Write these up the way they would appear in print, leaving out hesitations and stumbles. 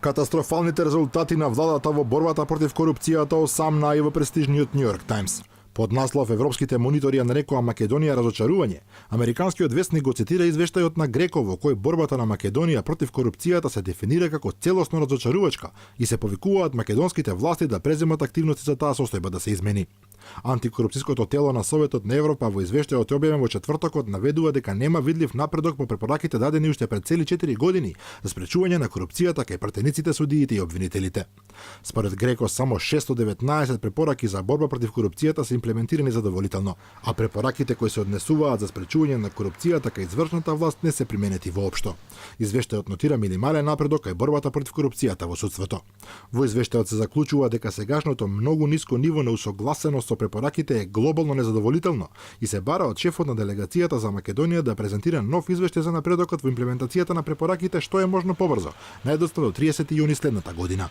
Катастрофалните резултати на владата во борбата против корупцијата осамна и во престижниот Нью Йорк Таймс. Под наслов Европските монитори ја нарекоа Македонија разочарување, американскиот весник го цитира извештајот на Греко во кој борбата на Македонија против корупцијата се дефинира како целосно разочарувачка и се повикуваат македонските власти да преземат активности за таа состојба да се измени. Антикорупцијското тело на Советот на Европа во извештајот објавен во четвртокот наведува дека нема видлив напредок по препораките дадени уште пред цели 4 години за спречување на корупцијата кај пратениците, судиите и обвинителите. Според Греко само 619 препораки за борба против корупцијата се имплементирани задоволително, а препораките кои се однесуваат за спречување на корупцијата кај извршната власт не се применети воопшто. Извештајот нотира минимален напредок кај борбата против корупцијата во судството. Во извештајот се заклучува дека сегашното многу ниско ниво на усогласеност со препораките е глобално незадоволително и се бара од шефот на делегацијата за Македонија да презентира нов извештај за напредокот во имплементацијата на препораките што е можно побрзо, најдоста до 30 јуни следната година.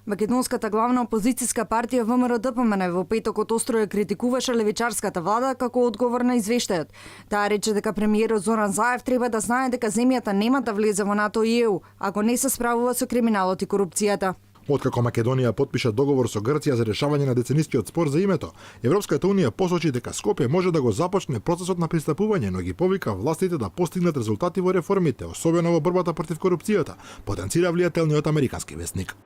Македонската главна опозицијска партија ВМРО-ДПМН во петокот остро ја критикуваше левичарската влада како одговор на извештајот. Таа рече дека премиерот Зоран Заев треба да знае дека земјата нема да влезе во НАТО и ЕУ, ако не се справува со криминалот и корупцијата. Откако Македонија потпиша договор со Грција за решавање на деценискиот спор за името, Европската унија посочи дека Скопје може да го започне процесот на пристапување, но ги повика властите да постигнат резултати во реформите, особено во борбата против корупцијата, потенцира влијателниот американски весник.